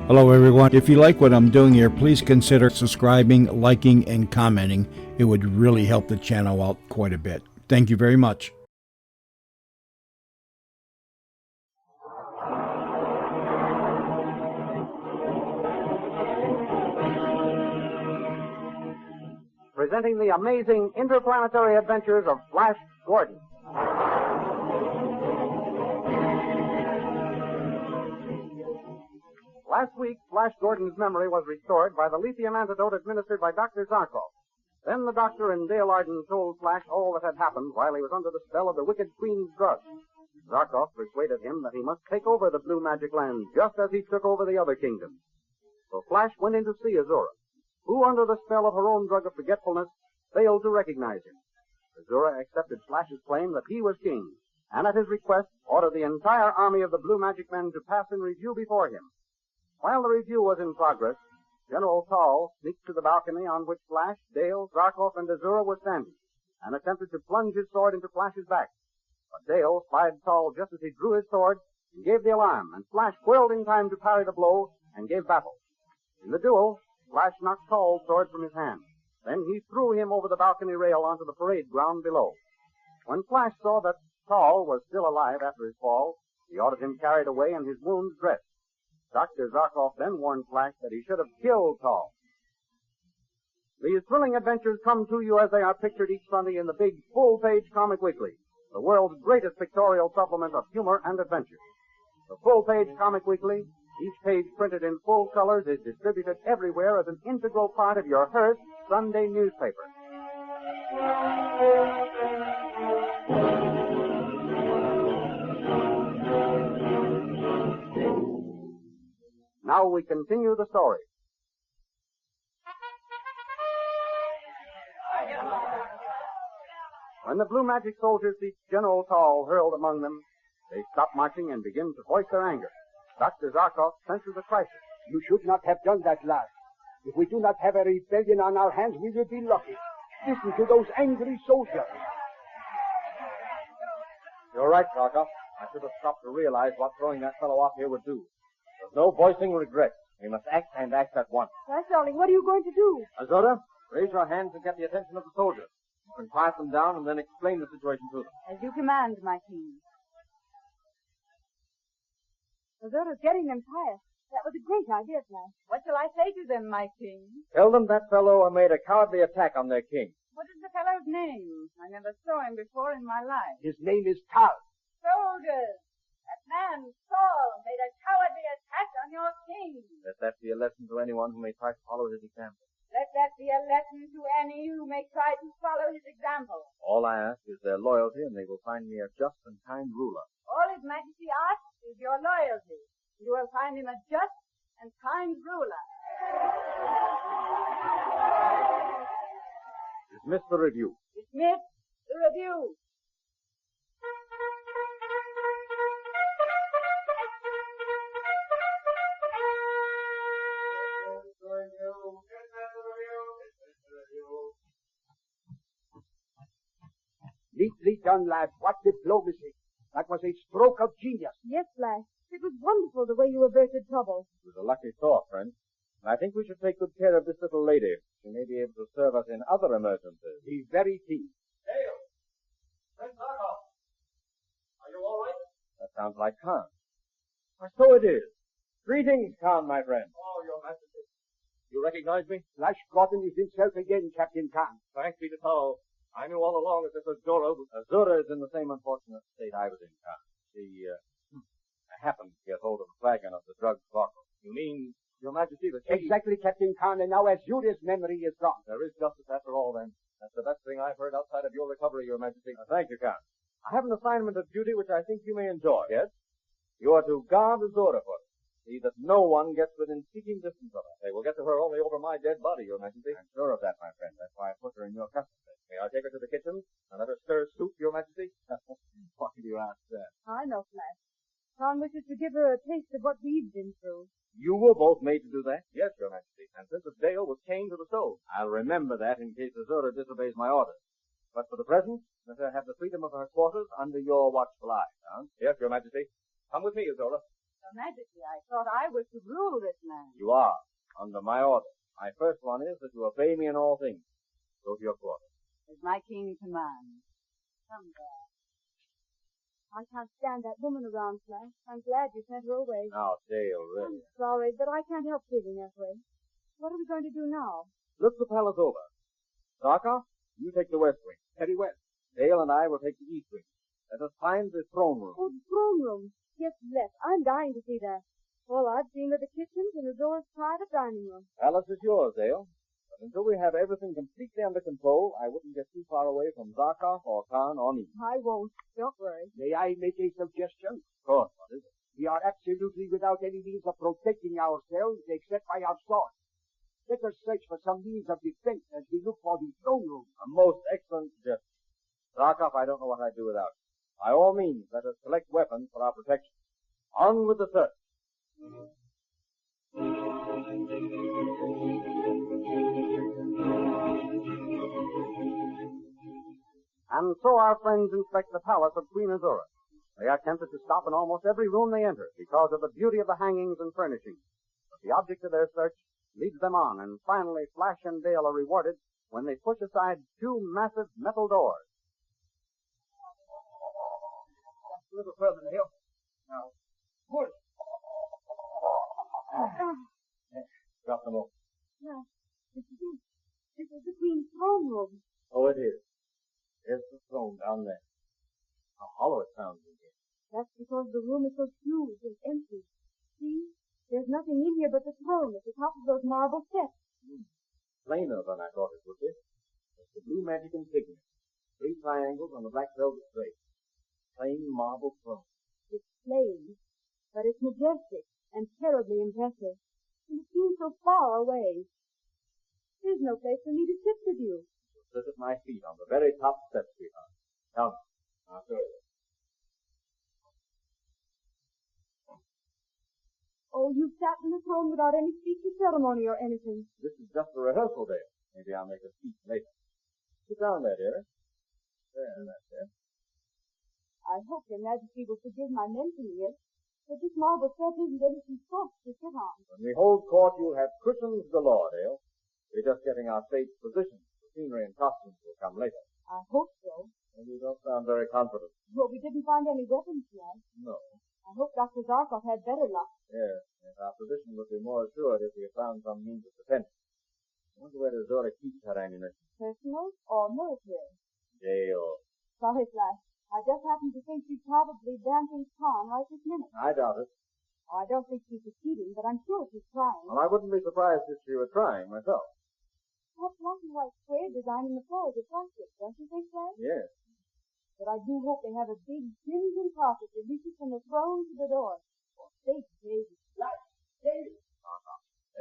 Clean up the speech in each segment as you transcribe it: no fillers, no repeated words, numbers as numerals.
Hello, everyone. If you like what I'm doing here, please consider subscribing, liking, and commenting. It would really help the channel out quite a bit. Thank you very much. Presenting the amazing interplanetary adventures of Flash Gordon. Last week, Flash Gordon's memory was restored by the lithium antidote administered by Dr. Zarkov. Then the doctor and Dale Arden told Flash all that had happened while he was under the spell of the wicked Queen's drug. Zarkov persuaded him that he must take over the Blue Magic Land just as he took over the other kingdoms. So Flash went in to see Azora, who, under the spell of her own drug of forgetfulness, failed to recognize him. Azora accepted Flash's claim that he was king, and at his request ordered the entire army of the Blue Magic Men to pass in review before him. While the review was in progress, General Tall sneaked to the balcony on which Flash, Dale, Zarkov, and Azora were standing, and attempted to plunge his sword into Flash's back. But Dale spied Tall just as he drew his sword and gave the alarm, and Flash whirled in time to parry the blow and gave battle. In the duel, Flash knocked Tall's sword from his hand. Then he threw him over the balcony rail onto the parade ground below. When Flash saw that Tall was still alive after his fall, he ordered him carried away and his wounds dressed. Dr. Zarkov then warned Flash that he should have killed Tall. These thrilling adventures come to you as they are pictured each Sunday in the big full-page Comic Weekly, the world's greatest pictorial supplement of humor and adventure. The full-page Comic Weekly, each page printed in full colors, is distributed everywhere as an integral part of your Hearst Sunday newspaper. Now we continue the story. When the Blue Magic soldiers see General Tall hurled among them, they stop marching and begin to voice their anger. Dr. Zarkov senses a crisis. You should not have done that, lad. If we do not have a rebellion on our hands, we will be lucky. Listen to those angry soldiers. You're right, Zarkov. I should have stopped to realize what throwing that fellow off here would do. There's no voicing regret. We must act, and act at once. Flash, darling, what are you going to do? Azora, raise your hands and get the attention of the soldiers. You can quiet them down and then explain the situation to them. As you command, my king. Azora's getting them tired. That was a great idea, Flash. What shall I say to them, my king? Tell them that fellow made a cowardly attack on their king. What is the fellow's name? I never saw him before in my life. His name is Tal. Soldiers! That man, Saul, made a cowardly attack on your king. Let that be a lesson to anyone who may try to follow his example. Let that be a lesson to any who may try to follow his example. All I ask is their loyalty, and they will find me a just and kind ruler. All His Majesty asks is your loyalty. You will find him a just and kind ruler. Dismiss the review. Dismiss the review. Neatly done, lad. What diplomacy. That was a stroke of genius. Yes, Flash. It was wonderful the way you averted trouble. It was a lucky thought, friend. And I think we should take good care of this little lady. She may be able to serve us in other emergencies. The very thing. Dale! Friend Zarkov! Are you all right? That sounds like Khan. Why, so it is. Greetings, Khan, my friend. Oh, Your Majesty. You recognize me? Flash Gordon is himself again, Captain Khan. Thanks be to Tall. I knew all along that this was Azora. Azora is in the same unfortunate state I was in, Khan. I happened to get hold of a flagon of the drug bottle. You mean, Your Majesty, that she... Exactly, Captain Khan, and now Azura's memory is gone. There is justice after all, then. That's the best thing I've heard outside of your recovery, Your Majesty. Thank you, Khan. I have an assignment of duty which I think you may enjoy. Yes? You are to guard Azora for us. See that no one gets within speaking distance of her. They will get to her only over my dead body, Your Majesty. I'm sure of that, my friend. That's why I put her in your custody. May I take her to the kitchen and let her stir soup, Your Majesty? Why do you ask that? I know, Flash. Khan wishes to give her a taste of what we've been through. You were both made to do that? Yes, Your Majesty. And Princess Dale was chained to the stove. I'll remember that in case Azora disobeys my orders. But for the present, let her have the freedom of her quarters under your watchful eye. Huh? Yes, Your Majesty. Come with me, Azora. Your Majesty, I thought I was to rule this land. You are, under my order. My first one is that you obey me in all things. Go to your quarters. As my king commands. Come there. I can't stand that woman around, Flash. I'm glad you sent her away. Now, Dale, really. I'm sorry, but I can't help feeling that way. What are we going to do now? Look the palace over. Zarkov, you take the west wing. Very well. Dale and I will take the east wing. Let us find the throne room. Oh, the throne room. Yes, bless. I'm dying to see that. All I've seen are the kitchens and Azora's private dining room. Palace is yours, Dale. But until we have everything completely under control, I wouldn't get too far away from Zarkov or Khan or me. I won't. Don't worry. May I make a suggestion? Of course, what is it? We are absolutely without any means of protecting ourselves except by our swords. Let us search for some means of defense as we look for the throne room. A most excellent suggestion. Zarkov, I don't know what I'd do without you. By all means, let us select weapons for our protection. On with the search. And so our friends inspect the palace of Queen Azora. They are tempted to stop in almost every room they enter because of the beauty of the hangings and furnishings. But the object of their search leads them on, and finally Flash and Dale are rewarded when they push aside two massive metal doors. A little further, Dale. Now, push. Drop them off. Flash, this is it. This is the Queen's throne room. Oh, it is. There's the throne down there. How hollow it sounds in here. That's because the room is so huge and empty. See? There's nothing in here but the throne at the top of those marble steps. Plainer than I thought it would be. It's the blue magic insignia. 3 triangles on the black velvet drape. Plain marble throne. It's plain, but it's majestic and terribly impressive. And it seems so far away. There's no place for me to sit with you. Sit at my feet on the very top steps, sweetheart. Come. I'll show you. Oh, you've sat in the throne without any speech or ceremony or anything. This is just a rehearsal day. Maybe I'll make a speech later. Sit down there, dear. There, that's it. I hope Your Majesty will forgive my mentioning it, but this marble step isn't anything soft to sit on. When we hold court, you'll have cushions galore, Dale. We're just getting our stage positions. The scenery and costumes will come later. I hope so. And you don't sound very confident. Well, we didn't find any weapons yet. No. I hope Dr. Zarkov had better luck. Yes, our position would be more assured if we had found some means of defense. I wonder where Azora keeps her ammunition. Personal or military? Dale. Sorry, Flash. I just happened to think she's probably dancing Khan right this minute. I doubt it. I don't think she's succeeding, but I'm sure she's trying. Well, I wouldn't be surprised if she were trying myself. That black and white square design in the floor is attractive, don't you think, Flash? Yes. But I do hope they have a big crimson carpet that reaches from the throne to the door. For sake, David. David.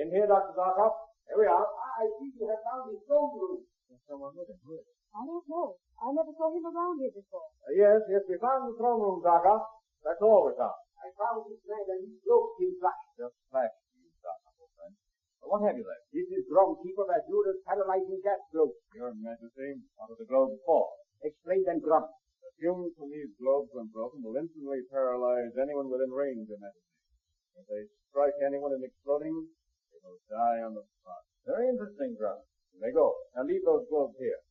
In here, Dr. Zarkov. Here we are. I think you have found the throne room. There's someone with him. Who is it? I don't know. I never saw him around here before. Yes, we found the throne room, Zarkov. That's all we found. I found this man and his cloak in Flash. Just flash, you Zarkov, old friend. What have you there? This is groundkeeper Azura's paralyzing gas globe. Your Majesty, what are the globes for? Explain them, Grump. The fumes from these globes, when broken, will instantly paralyze anyone within range, Your Majesty. If they strike anyone in exploding, they will die on the spot. Very interesting, Grump. You may go, and leave those globes here.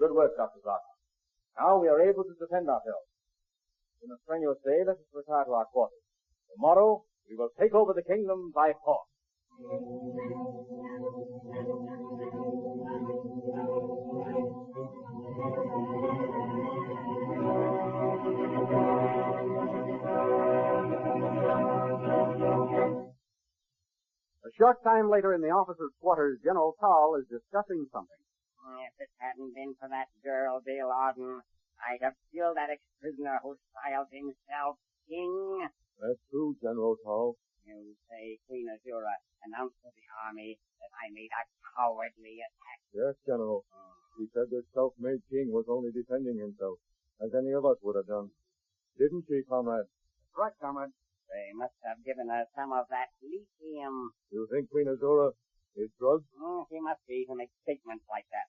Good work, Dr. Zarkov. Now we are able to defend ourselves. In a strenuous day, let us retire to our quarters. Tomorrow, we will take over the kingdom by force. A short time later in the officers' quarters, General Tall is discussing something. If it hadn't been for that girl, Dale Auden, I'd have killed that ex-prisoner who styled himself king. That's true, General Tall. You say Queen Azora announced to the army that I made a cowardly attack. Yes, General. He said this self-made king was only defending himself, as any of us would have done. Didn't she, comrade? Right, comrade. They must have given her some of that lithium. You think Queen Azora is drugged? She must be to make statements like that.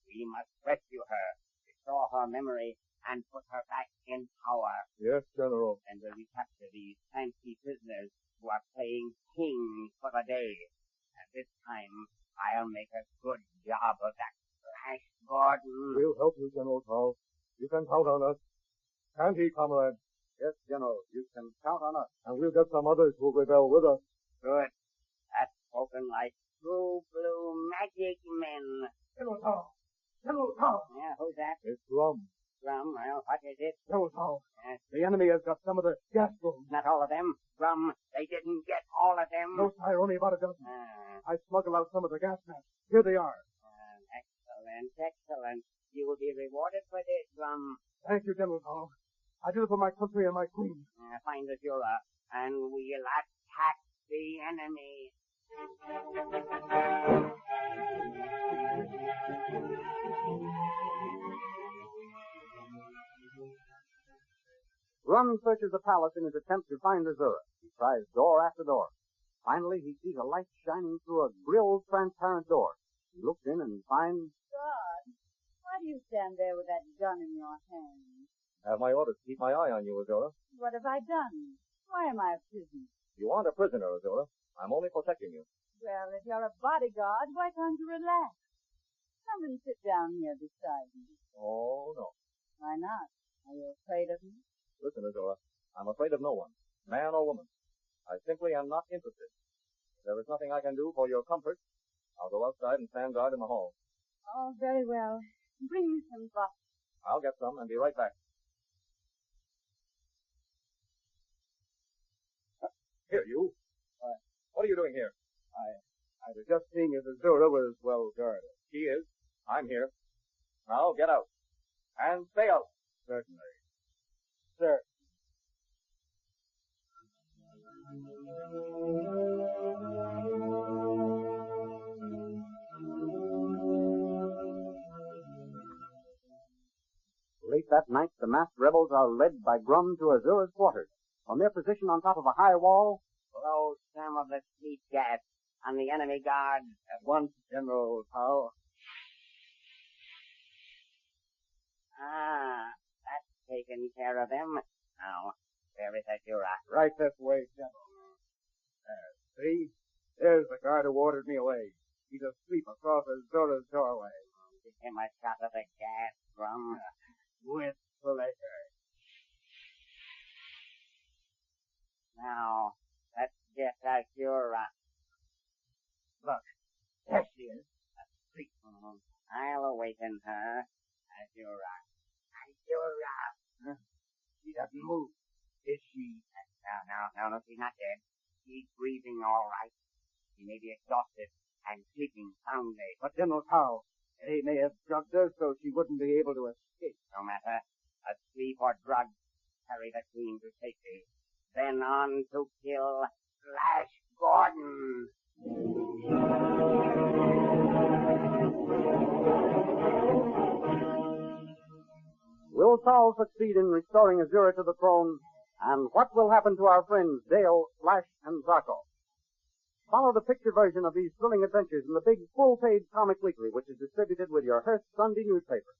We must rescue her, restore her memory, and put her back in power. Yes, General. And when we capture these fancy prisoners, were playing king for the day. And this time, I'll make a good job of that Flash Gordon. We'll help you, General Carl. You can count on us. Can't he, comrade? Yes, General, you can count on us. And we'll get some others who'll rebel with us. Good. That's spoken like true blue magic men. General Carl! General Carl! Yeah, who's that? It's Rum. Rum, well, what is it? General Carl, Yes. the enemy has got some of the gas bombs. Not all of them. Rum, they didn't get all of them. No, sire, only about a dozen. Ah, I smuggled out some of the gas masks. Here they are. excellent, excellent. You will be rewarded for this, Rum. Thank you, General Carl. I did it for my country and my queen. Find Azora, and we'll attack the enemy. Rum searches the palace in his attempt to find Azora. He tries door after door. Finally, he sees a light shining through a grilled, transparent door. He looks in and finds... God, why do you stand there with that gun in your hand? Have my orders to keep my eye on you, Azora. What have I done? Why am I a prisoner? You aren't a prisoner, Azora. I'm only protecting you. Well, if you're a bodyguard, why can't you relax? Come and sit down here beside me. Oh, no. Why not? Are you afraid of me? Listen, Azora. I'm afraid of no one, man or woman. I simply am not interested. There is nothing I can do for your comfort. I'll go outside and stand guard in the hall. Oh, very well. Bring me some vodka. I'll get some and be right back. Here, you. What are you doing here? I was just seeing if Azora was well guarded. She is. I'm here. Now, get out. And stay out. Certainly. Sir. Late that night, the masked rebels are led by Grum to Azora's quarters. From their position on top of a high wall, Blow some of the sweet gas on the enemy guard. At once, General Carl. That's taken care of them. Now, where is Azora? Right this way, General. See? There's the guard who ordered me away. He's asleep across Azora's doorway. Give him a shot of the gas, Grum. With pleasure. Now, let's get Azora. Look, there she is. Asleep. I'll awaken her. Azora. She doesn't move. Is she? No, she's not dead. She's breathing all right. She may be exhausted and sleeping soundly. But General Carl, they may have drugged her so she wouldn't be able to escape. No matter. Asleep or drugged, carry the queen to safety. Then on to kill Flash Gordon. will Saul succeed in restoring Azora to the throne? And what will happen to our friends Dale, Flash, and Zarko? Follow the picture version of these thrilling adventures in the big full-page comic weekly, which is distributed with your Hearst Sunday newspaper.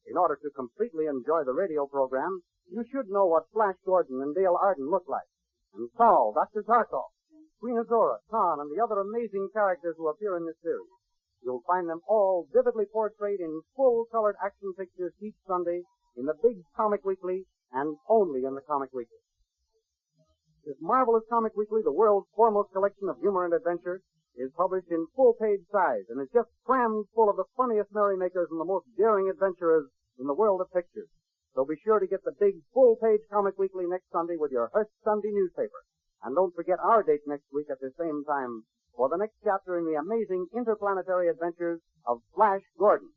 In order to completely enjoy the radio program, you should know what Flash Gordon and Dale Arden look like. And Saul, Dr. Zarko, Queen Azora, Khan, and the other amazing characters who appear in this series. You'll find them all vividly portrayed in full-colored action pictures each Sunday in the big comic weekly and only in the comic weekly. This marvelous comic weekly, the world's foremost collection of humor and adventure, is published in full-page size and is just crammed full of the funniest merrymakers and the most daring adventurers in the world of pictures. So be sure to get the big full-page comic weekly next Sunday with your Hearst Sunday newspaper. And don't forget our date next week at the same time for the next chapter in the amazing interplanetary adventures of Flash Gordon.